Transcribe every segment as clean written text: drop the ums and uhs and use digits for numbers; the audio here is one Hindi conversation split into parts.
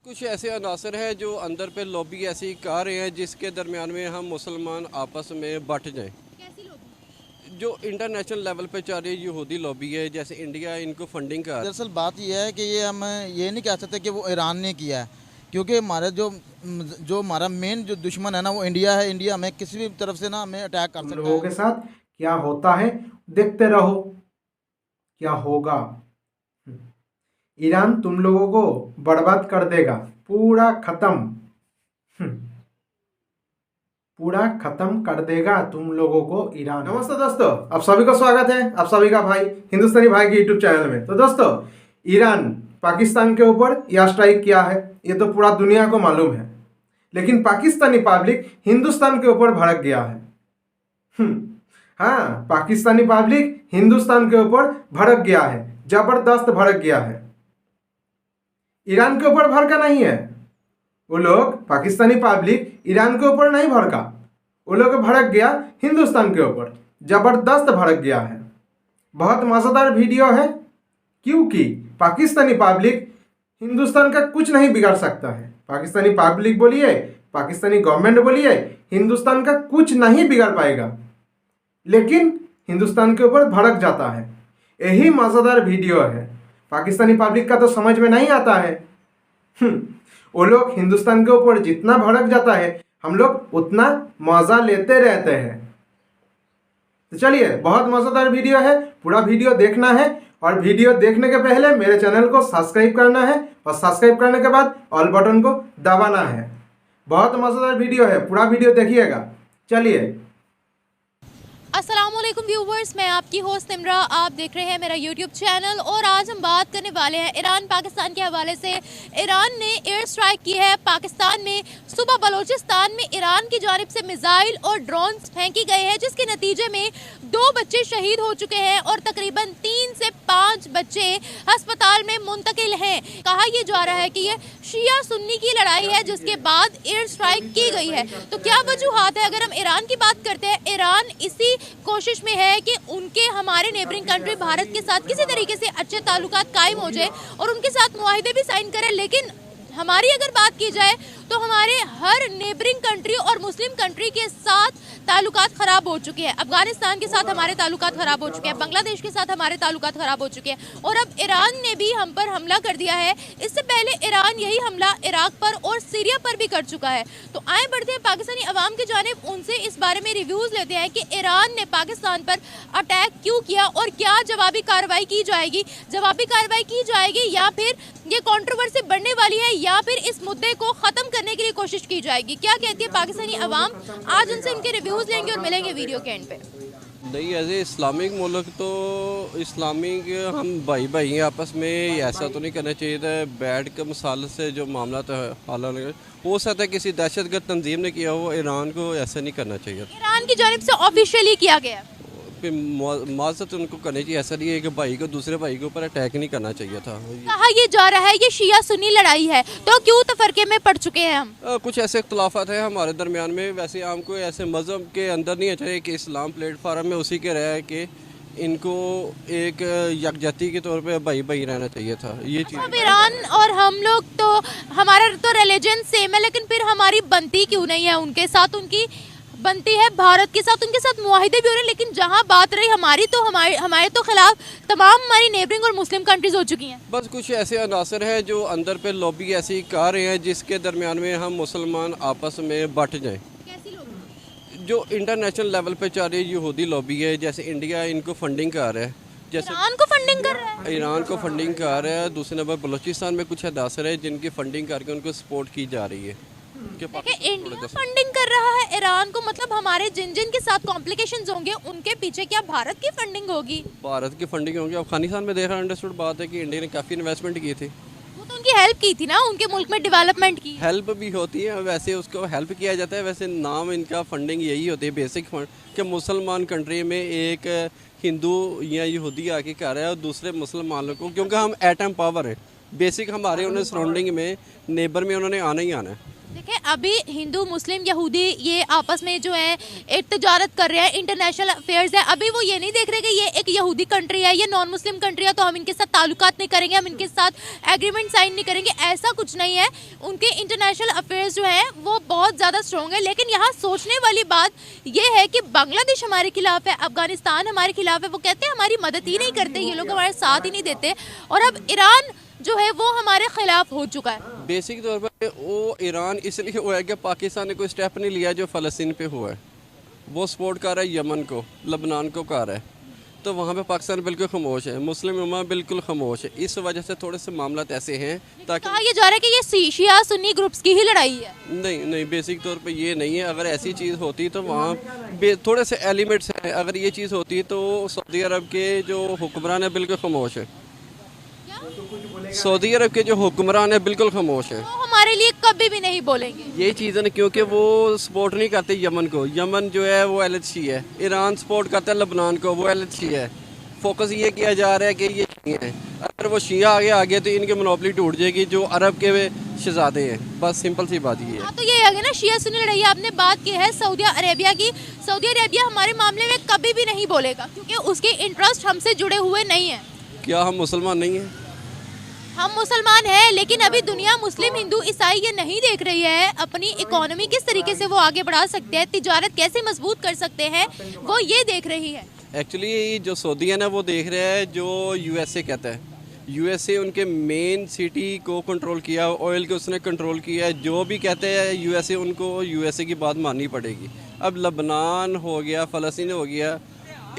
कुछ ऐसे अनासर हैं जो अंदर पे लॉबी ऐसी कर रहे हैं जिसके दरमियान में हम मुसलमान आपस में बट जाएं। कैसी लॉबी? जो इंटरनेशनल लेवल पे चल रही यहूदी लॉबी है, जैसे इंडिया इनको फंडिंग कर। दरअसल बात यह है कि ये हम ये नहीं कह सकते कि वो ईरान ने किया है, क्योंकि हमारा जो हमारा मेन जो दुश्मन है ना वो इंडिया है। इंडिया हमें किसी भी तरफ से ना हमें अटैक कर सकता है। लोगों के साथ क्या होता है देखते रहो, क्या होगा। ईरान तुम लोगों को बर्बाद कर देगा, पूरा खत्म, पूरा खत्म कर देगा तुम लोगों को ईरान। नमस्ते दोस्तों, आप सभी को स्वागत है, आप सभी का भाई हिंदुस्तानी भाई के यूट्यूब चैनल में। तो दोस्तों, ईरान पाकिस्तान के ऊपर एयर स्ट्राइक किया है, ये तो पूरा दुनिया को मालूम है। लेकिन पाकिस्तानी पब्लिक हिंदुस्तान के ऊपर भड़क गया है। हाँ, पाकिस्तानी पब्लिक हिंदुस्तान के ऊपर भड़क गया है, जबरदस्त भड़क गया है। ईरान के ऊपर भड़का नहीं है वो लोग, पाकिस्तानी पब्लिक ईरान के ऊपर नहीं भड़का, वो लोग भड़क गया हिंदुस्तान के ऊपर, जबरदस्त भड़क गया है। बहुत मज़ेदार वीडियो है, क्योंकि पाकिस्तानी पब्लिक हिंदुस्तान का कुछ नहीं बिगाड़ सकता है। पाकिस्तानी पब्लिक बोलिए, पाकिस्तानी गवर्नमेंट बोलिए, हिंदुस्तान का कुछ नहीं बिगाड़ पाएगा, लेकिन हिंदुस्तान के ऊपर भड़क जाता है। यही मज़ेदार वीडियो है। पाकिस्तानी पब्लिक का तो समझ में नहीं आता है। वो लोग हिंदुस्तान के ऊपर जितना भड़क जाता है, हम लोग उतना मज़ा लेते रहते हैं। तो चलिए, बहुत मज़ेदार वीडियो है, पूरा वीडियो देखना है। और वीडियो देखने के पहले मेरे चैनल को सब्सक्राइब करना है, और सब्सक्राइब करने के बाद ऑल बटन को दबाना है। बहुत मज़ेदार वीडियो है, पूरा वीडियो देखिएगा। चलिए। अस्सलामुअलैकुम व्यूवर्स, मैं आपकी होस्ट इमरा, आप देख रहे हैं मेरा यूट्यूब चैनल। और आज हम बात करने वाले हैं ईरान पाकिस्तान के हवाले से। ईरान ने एयर स्ट्राइक की है पाकिस्तान में। सुबह बलोचिस्तान में ईरान की जानिब से मिसाइल और ड्रोन्स फेंकी गए हैं, जिसके नतीजे में 2 बच्चे शहीद हो चुके हैं और तकरीबन 3 से 5 बच्चे अस्पताल में मुंतकिल हैं। कहा यह जा रहा है कि यह शिया सुन्नी की लड़ाई है, जिसके बाद एयर स्ट्राइक की गई है। तो क्या वजूहात है? अगर हम ईरान की बात करते हैं, ईरान इसी कोशिश में है कि उनके हमारे नेबरिंग कंट्री भारत के साथ किसी तरीके से अच्छे ताल्लुकात कायम हो जाए और उनके साथ मुआहिदे भी साइन करें। लेकिन हमारी अगर बात की जाए तो हमारे हर नेबरिंग कंट्री और मुस्लिम कंट्री के साथ ताल्लुकात ख़राब हो चुके हैं। अफगानिस्तान के साथ हमारे ताल्लुकात ख़राब हो चुके हैं, बांग्लादेश के साथ हमारे ताल्लुकात ख़राब हो चुके हैं, और अब ईरान ने भी हम पर हमला कर दिया है। इससे पहले ईरान यही हमला इराक पर और सीरिया पर भी कर चुका है। तो आए बढ़ते हैं पाकिस्तानी अवाम की जानिब, उनसे इस बारे में रिव्यूज़ लेते हैं कि ईरान ने पाकिस्तान पर अटैक क्यों किया और क्या जवाबी कार्रवाई की जाएगी। जवाबी कार्रवाई की जाएगी या फिर ये कंट्रोवर्सी बढ़ने वाली है, या फिर इस मुद्दे को ख़त्म करने के लिए कोशिश की जाएगी। क्या कहती है पाकिस्तानी अवाम? आज उनसे इनके रिव्यूज़ लेंगे और मिलेंगे वीडियो के एंड पे। नहीं, एज ए इस्लामिक मुल्क तो इस्लामिक हम भाई भाई हैं आपस में, ऐसा तो नहीं करना चाहिए था। बैठ के मसाल से जो मामला था हालांकि हो सकता है किसी दहशतगर्द तंजीम ने किया हो, ईरान को ऐसा नहीं करना चाहिए। ईरान की जानिब से ऑफिशियली किया गया, फिर माजरत उनको करनी चाहिए। ऐसा नहीं है कि भाई को दूसरे भाई के ऊपर अटैक नहीं करना चाहिए था। कहा यह जा रहा है ये शिया सुन्नी लड़ाई है, तो क्यों तफरके में पड़ चुके हैं हम? कुछ ऐसे इख्तलाफात हैं हमारे दरमियान में। वैसे हमको ऐसे मज़हब के अंदर नहीं चाहिए कि इस्लाम प्लेटफार्म में उसी के रहा है कि इनको एक यकजहती के तौर पे भाई भाई रहना चाहिए था। ये चीज़ अब ईरान और हम लोग तो, हमारा तो रिलीजन सेम है, लेकिन फिर हमारी बनती क्यों नहीं है उनके साथ? उनकी बनती है भारत के साथ, उनके साथ मुआहिदे भी हो रहे हैं। लेकिन जहां बात रही हमारी, तो हमारे तो खिलाफ तमाम हमारी नेबरिंग और मुस्लिम कंट्रीज हो चुकी हैं। बस कुछ ऐसे अनासर हैं जो अंदर पे लॉबी ऐसी कर रहे हैं जिसके दरमियान में हम मुसलमान आपस में बट जाएं। कैसी लॉबी? जो इंटरनेशनल लेवल पे चल रही यहूदी लॉबी है, जैसे इंडिया इनको फंडिंग कर रहा है, जैसे ईरान को फंडिंग कर रहा है, ईरान को फंडिंग कर रहा है। दूसरे नंबर बलूचिस्तान में कुछ अनासर है जिनकी फंडिंग करके उनको सपोर्ट की जा रही है। इंडिया फंडिंग कर रहा है ईरान को, मतलब हमारे जिन जिन के साथ कॉम्प्लिकेशंस होंगे उनके पीछे क्या भारत की फंडिंग होगी? भारत की फंडिंग होगी। अफगानिस्तान में देखा अंडरस्टूड बात है कि इंडिया ने काफ़ी इन्वेस्टमेंट की थी, वो तो उनकी हेल्प की थी ना, उनके मुल्क में डेवलपमेंट की। हेल्प भी होती है, वैसे उसको हेल्प किया जाता है। वैसे नाम इनका फंडिंग यही होती है, बेसिक फंड, कि मुसलमान कंट्री में एक हिंदू या यहूदी आके कर रहा है और दूसरे मुसलमानों को, क्योंकि हम एटम पावर है, बेसिक हमारे उन्हें सराउंडिंग में नेबर में उन्होंने आना ही आना है। देखिए अभी हिंदू मुस्लिम यहूदी ये आपस में जो है एक तजारत कर रहे हैं, इंटरनेशनल अफेयर्स है। अभी वो ये नहीं देख रहे कि ये एक यहूदी कंट्री है, ये नॉन मुस्लिम कंट्री है, तो हम इनके साथ ताल्लुकात नहीं करेंगे, हम इनके साथ एग्रीमेंट साइन नहीं करेंगे। ऐसा कुछ नहीं है। उनके इंटरनेशनल अफेयर्स जो है वो बहुत ज़्यादा स्ट्रॉन्ग है। लेकिन यहाँ सोचने वाली बात ये है कि बांग्लादेश हमारे खिलाफ है, अफगानिस्तान हमारे खिलाफ है, वो कहते हैं हमारी मदद ही नहीं करते, ये लोग हमारे साथ ही नहीं देते, और अब ईरान जो है वो हमारे खिलाफ हो चुका है। बेसिक तौर पर वो ईरान इसलिए हुआ है कि पाकिस्तान ने कोई स्टेप नहीं लिया जो फ़लस्तीन पे हुआ है। वो सपोर्ट कर रहा है यमन को, लबनान को कर रहा है, तो वहाँ पे पाकिस्तान बिल्कुल खामोश है, मुस्लिम उम्मा बिल्कुल खामोश है। इस वजह से थोड़े से मामला ऐसे हैं ताकि कहा यह जा रहा है कि ये शिया सुन्नी ग्रुप्स की ही लड़ाई है। नहीं नहीं, बेसिक तौर पे ये नहीं है। अगर ऐसी चीज़ होती तो वहाँ थोड़े से एलिमेंट्स हैं। अगर ये चीज़ होती तो सऊदी अरब के जो हुक्मरान है बिल्कुल खामोश है। सऊदी अरब के जो हुक्मरान है बिल्कुल खामोश है, वो हमारे लिए कभी भी नहीं बोलेंगे ये चीज़ है, क्योंकि वो सपोर्ट नहीं करते यमन को। यमन जो है वो LHC है। ईरान सपोर्ट करता है लबनान को, वो LHC है। फोकस ये किया जा रहा है कि ये शिया हैं। अगर वो शिया आगे तो इनकी मोनोपोली टूट जाएगी जो अरब के शहजादे हैं। बस सिंपल सी बात ये है। हाँ, तो ये है ना शिया सुन्नी लड़ाई। आपने बात की है सऊदी अरेबिया की। सऊदी अरेबिया हमारे मामले में कभी भी नहीं बोलेगा क्योंकि उसके इंटरेस्ट हमसे जुड़े हुए नहीं है। क्या हम मुसलमान नहीं हैं? हम मुसलमान हैं, लेकिन अभी दुनिया मुस्लिम हिंदू ईसाई ये नहीं देख रही है अपनी इकोनॉमी किस तरीके से वो आगे बढ़ा सकते हैं, तिजारत कैसे मजबूत कर सकते हैं, वो ये देख रही है। एक्चुअली जो सऊदी है ना वो देख रहा है जो USA कहता है। USA उनके मेन सिटी को कंट्रोल किया, ऑयल को उसने कंट्रोल किया है। जो भी कहते हैं USA, उनको USA की बात माननी पड़ेगी। अब लबनान हो गया, फ़लस्तीन हो गया,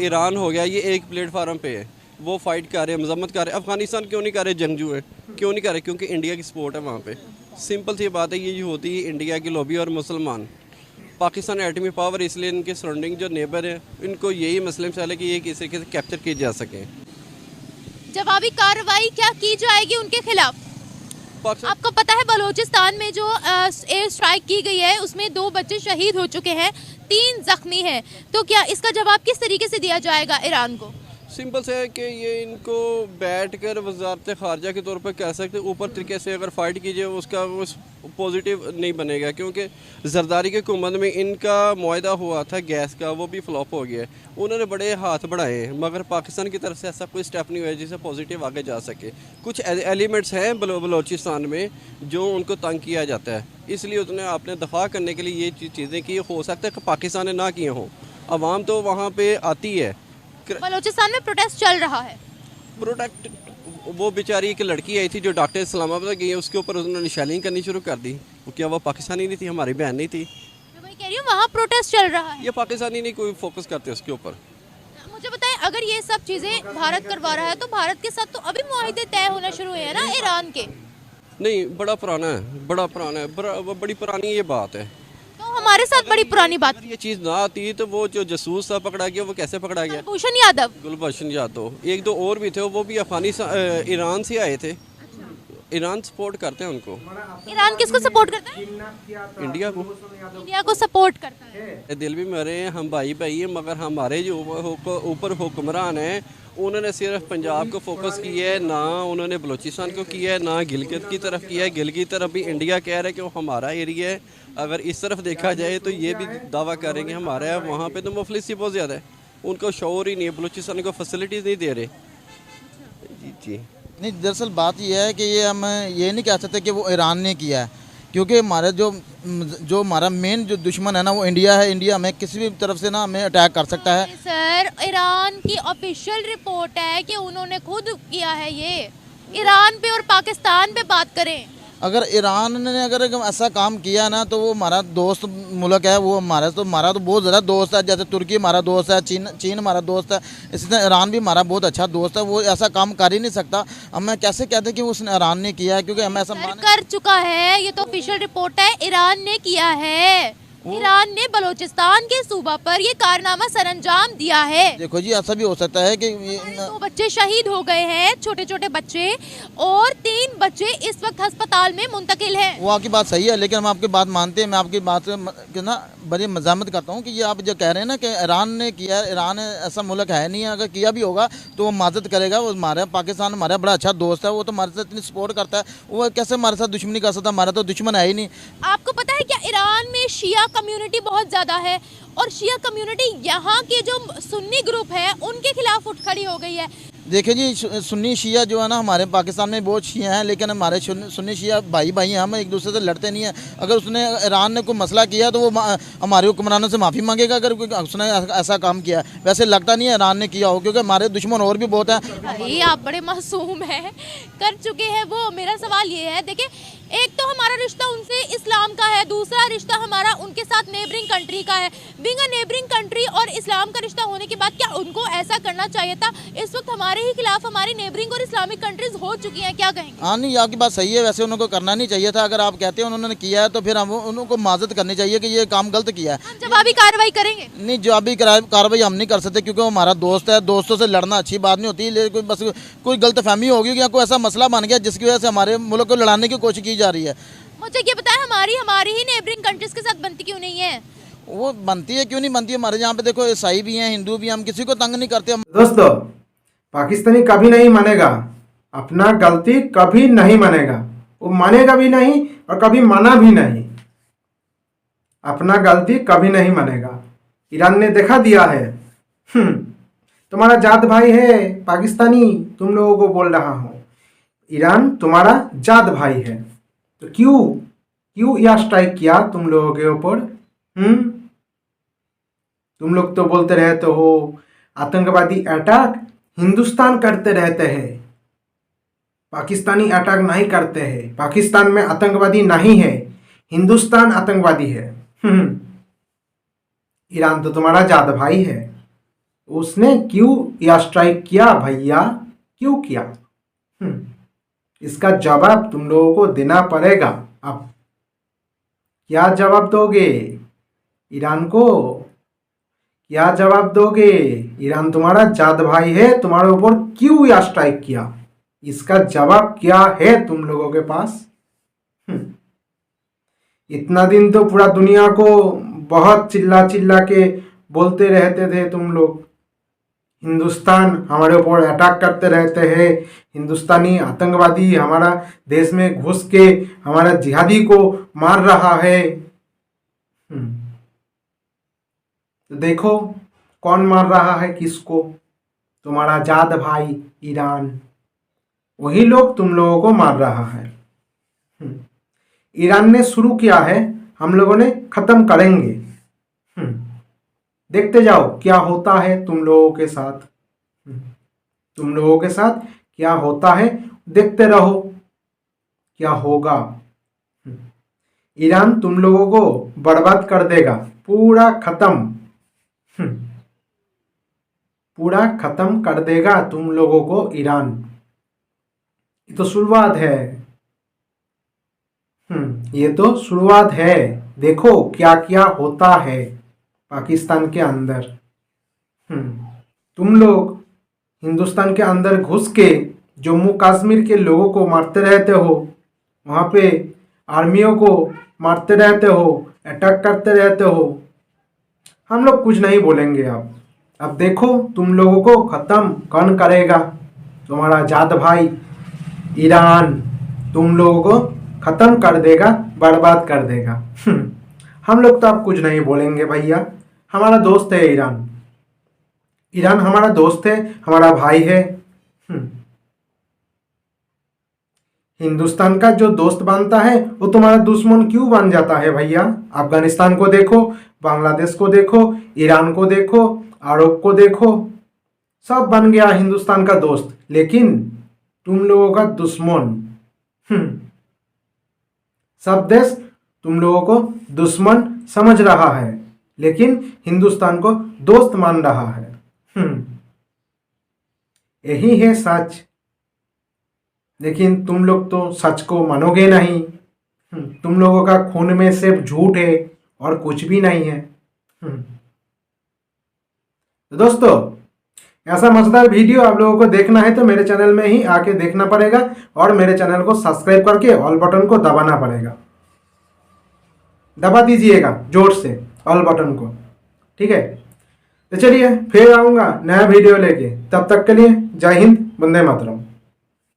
ईरान हो गया, ये एक प्लेटफार्म पे है। वो फाइट कर रहे हैं, मजम्मत कर रहे हैं। अफगानिस्तान क्यों नहीं कर रहे? जंगजू है, क्यों नहीं कर रहे? क्योंकि इंडिया की सपोर्ट है वहाँ पे। सिंपल सी बात है, ये होती है इंडिया की लॉबी और मुसलमान। पाकिस्तान एटमी पावर, इसलिए इनके सराउंडिंग जो नेबर हैं इनको यही मसले मसाले कि ये किस तरीके से कैप्चर किए जा सकें। जवाबी कार्रवाई क्या की जाएगी उनके खिलाफ? आपको पता है बलूचिस्तान में जो एयर स्ट्राइक की गई है उसमें 2 बच्चे शहीद हो चुके हैं, 3 जख्मी हैं। तो क्या इसका जवाब किस तरीके से दिया जाएगा ईरान को? सिंपल से है कि ये इनको बैठकर वजारत खारजा के तौर पर कह सकते, ऊपर तरीके से अगर फाइट कीजिए उसका वो पॉजिटिव नहीं बनेगा। क्योंकि जरदारी के हुकूमत में इनका मुआहदा हुआ था गैस का, वो भी फ्लॉप हो गया है। उन्होंने बड़े हाथ बढ़ाए हैं मगर पाकिस्तान की तरफ से ऐसा कोई स्टेप नहीं हुआ जिससे पॉजिटिव आगे जा सके। कुछ एलिमेंट्स हैं बलोचिस्तान में जो उनको तंग किया जाता है, इसलिए उसने अपने दफा करने के लिए ये चीज़ें की। हो सकता है कि पाकिस्तान ने ना किए हों। अवाम तो वहाँ पर आती है। बलूचिस्तान में प्रोटेस्ट चल रहा है। प्रोटेक्ट वो बेचारी एक लड़की आई थी जो डॉक्टर इस्लामाबाद गई है, उसके ऊपर उन्होंने शैलिंग करनी शुरू कर दी। वो क्या वो पाकिस्तानी नहीं थी? हमारी बहन नहीं थी? मैं वही कह रही हूँ, वहाँ प्रोटेस्ट चल रहा है। ये पाकिस्तानी नहीं कोई फोकस करते उसके ऊपर। मुझे बताएं, अगर ये सब चीज़ें भारत करवा रहा है तो भारत के साथ तो अभी मुआहदे तय होना शुरू हुए हैं ना ईरान के? नहीं, बड़ा पुराना है, बड़ी पुरानी ये बात है। तो हमारे साथ बड़ी पुरानी बात। अगर ये चीज़ ना आती तो वो जो जासूस था पकड़ा गया, वो कैसे पकड़ा गया? कुलभूषण यादव। गुलभूषण यादव, 1-2 और भी थे, वो भी अफगानिस्तान ईरान से आए थे। ईरान सपोर्ट करते हैं उनको। ईरान किसको सपोर्ट करता है? इंडिया को। इंडिया को सपोर्ट करता है। दिल भी मरे हैं, हम भाई भाई हैं, मगर हमारे जो ऊपर हुक्मरान हैं उन्होंने सिर्फ पंजाब को फोकस किया है, ना उन्होंने बलूचिस्तान को किया है, ना गिलगित की तरफ किया है। गिलगित की तरफ भी इंडिया कह रहा है कि वो हमारा एरिया है। अगर इस तरफ देखा जाए तो ये भी दावा करेंगे हमारा है। वहाँ पे तो मुफलिस ही बहुत ज़्यादा है, उनको शौर ही नहीं है, बलूचिस्तान को फैसिलिटीज़ नहीं दे रहे। जी नहीं, दरअसल बात यह है कि ये हम ये नहीं कह सकते कि वो ईरान ने किया है, क्योंकि हमारे जो हमारा मेन जो दुश्मन है ना वो इंडिया है। इंडिया हमें किसी भी तरफ से ना हमें अटैक कर सकता है। सर, ईरान की ऑफिशियल रिपोर्ट है कि उन्होंने खुद किया है ये। ईरान पे और पाकिस्तान पे बात करें, अगर ईरान ने अगर ऐसा काम किया ना तो वो हमारा दोस्त मुल्क है। वो हमारा तो बहुत ज़्यादा दोस्त है। जैसे तुर्की हमारा दोस्त है, चीन हमारा दोस्त है, इसी तरह ईरान भी हमारा बहुत अच्छा दोस्त है। वो ऐसा काम कर ही नहीं सकता। अब मैं कैसे कहते कि उसने ईरान ने किया है, क्योंकि हमें ऐसा कर चुका है। ये तो ऑफिशियल रिपोर्ट है, ईरान ने किया है। ईरान ने बलोचिस्तान के सूबा पर ये कारनामा सरअंजाम दिया है। देखो जी, ऐसा भी हो सकता है कि 2 बच्चे शहीद हो गए हैं, छोटे छोटे बच्चे, और 3 बच्चे इस वक्त अस्पताल में मुंतकिल हैं। वो आपकी बात सही है, लेकिन हम आपकी बात मानते हैं। मैं आपकी बात से ना बड़ी मजामत करता हूँ कि ये आप जो कह रहे हैं ना कि ईरान ने किया, ईरान ऐसा मुल्क है नहीं है, अगर किया भी होगा तो वो माजत करेगा। वो हमारा पाकिस्तान हमारा बड़ा अच्छा दोस्त है, वो तो हमारे साथ इतनी सपोर्ट करता है, वो कैसे हमारे साथ दुश्मनी कर सकता है? हमारा तो दुश्मन है ही नहीं। आपको पता है क्या, ईरान में शिया कम्युनिटी बहुत ज़्यादा है, और शिया कम्युनिटी यहाँ के जो सुन्नी ग्रुप है उनके खिलाफ उठ खड़ी हो गई है। देखिए जी, सुन्नी शिया जो है ना, हमारे पाकिस्तान में बहुत शिया हैं, लेकिन हमारे सुन्नी शिया भाई भाई हैं, हम एक दूसरे से लड़ते नहीं हैं। अगर उसने ईरान ने कोई मसला किया तो वो हमारे हुक्मरानों से माफ़ी मांगेगा अगर कोई उसने ऐसा काम किया। वैसे लगता नहीं है ईरान ने किया हो, क्योंकि हमारे दुश्मन और भी बहुत हैं। भाई आप बड़े मासूम हैं, कर चुके हैं वो। मेरा सवाल ये है, देखिए, एक तो हमारा रिश्ता उनसे इस्लाम का है, दूसरा रिश्ता हमारा उनके साथ नेबरिंग कंट्री का है। बीइंग अ नेबरिंग कंट्री और इस्लाम का रिश्ता होने के बाद क्या उनको ऐसा करना चाहिए था? इस वक्त हमारे ही खिलाफ हमारी नेबरिंग और इस्लामिक कंट्रीज हो चुकी हैं, क्या कहेंगे? हाँ, नहीं, आपकी बात सही है। वैसे उनको करना नहीं चाहिए था। अगर आप कहते हैं उन्होंने किया है तो फिर हम उनको माजत करनी चाहिए कि ये काम गलत किया है। हम जवाबी कार्रवाई करेंगे। नहीं, जवाबी कार्रवाई हम नहीं कर सकते, क्योंकि वो हमारा दोस्त है। दोस्तों से लड़ना अच्छी बात नहीं होती, लेकिन बस कोई गलत फहमी होगी या कोई ऐसा मसला बन गया जिसकी वजह से हमारे मुल्क को लड़ाने की कोशिश की जा रही है। मुझे ये बताएं, हमारी ही नेबरिंग कंट्रीज के साथ बनती क्यों नहीं है? वो बनती है, क्यों नहीं बनती है? हमारे यहाँ पे देखो ईसाई भी हैं, हिंदू भी हैं, हम किसी को तंग नहीं करते। दोस्तों, पाकिस्तानी कभी नहीं मानेगा, अपना गलती कभी नहीं मानेगा, वो मानेगा भी नहीं और कभी माना भी नहीं। अपना गलती कभी नहीं मानेगा। ईरान ने देखा दिया है। तुम्हारा जात भाई है पाकिस्तानी, तुम लोगों को बोल रहा हूँ, ईरान तुम्हारा जात भाई है, तो क्यों यह स्ट्राइक किया तुम लोगों के ऊपर? तुम लोग तो बोलते रहते हो आतंकवादी अटैक हिंदुस्तान करते रहते हैं, पाकिस्तानी अटैक नहीं करते हैं, पाकिस्तान में आतंकवादी नहीं है, हिंदुस्तान आतंकवादी है। ईरान तो तुम्हारा जात भाई है, उसने क्यों यह स्ट्राइक किया भैया? क्यों किया? इसका जवाब तुम लोगों को देना पड़ेगा। अब क्या जवाब दोगे ईरान को? क्या जवाब दोगे? ईरान तुम्हारा जात भाई है, तुम्हारे ऊपर क्यों यह स्ट्राइक किया? इसका जवाब क्या है तुम लोगों के पास? इतना दिन तो पूरा दुनिया को बहुत चिल्ला चिल्ला के बोलते रहते थे तुम लोग, हिंदुस्तान हमारे ऊपर अटैक करते रहते हैं, हिंदुस्तानी आतंकवादी हमारा देश में घुस के हमारा जिहादी को मार रहा है। तो देखो कौन मार रहा है किसको? तुम्हारा जात भाई ईरान, वही लोग तुम लोगों को मार रहा है। ईरान ने शुरू किया है, हम लोगों ने खत्म करेंगे। देखते जाओ क्या होता है तुम लोगों के साथ, तुम लोगों के साथ क्या होता है, देखते रहो क्या होगा। ईरान तुम लोगों को बर्बाद कर देगा, पूरा खत्म, पूरा खत्म कर देगा तुम लोगों को ईरान। ये तो शुरुआत है। ये तो शुरुआत है। देखो क्या क्या होता है पाकिस्तान के अंदर। तुम लोग हिंदुस्तान के अंदर घुस के जम्मू कश्मीर के लोगों को मारते रहते हो, वहाँ पे आर्मियों को मारते रहते हो, अटैक करते रहते हो। हम लोग कुछ नहीं बोलेंगे। अब देखो तुम लोगों को ख़त्म कौन करेगा? तुम्हारा जात भाई ईरान तुम लोगों को ख़त्म कर देगा, बर्बाद कर देगा। हम लोग तो अब कुछ नहीं बोलेंगे भैया, हमारा दोस्त है ईरान। ईरान हमारा दोस्त है, हमारा भाई है। हिंदुस्तान का जो दोस्त बनता है वो तुम्हारा दुश्मन क्यों बन जाता है भैया? अफगानिस्तान को देखो, बांग्लादेश को देखो, ईरान को देखो, अरब को देखो, सब बन गया हिंदुस्तान का दोस्त, लेकिन तुम लोगों का दुश्मन। सब देश तुम लोगों को दुश्मन समझ रहा है, लेकिन हिंदुस्तान को दोस्त मान रहा है। यही है सच, लेकिन तुम लोग तो सच को मानोगे नहीं। तुम लोगों का खून में सिर्फ झूठ है और कुछ भी नहीं है। तो दोस्तों, ऐसा मजेदार वीडियो आप लोगों को देखना है तो मेरे चैनल में ही आके देखना पड़ेगा और मेरे चैनल को सब्सक्राइब करके ऑल बटन को दबाना पड़ेगा। दबा दीजिएगा जोर से ऑल बटन को, ठीक है। तो चलिए फिर आऊँगा नया वीडियो लेके, तब तक के लिए जय हिंद, वंदे मातरम।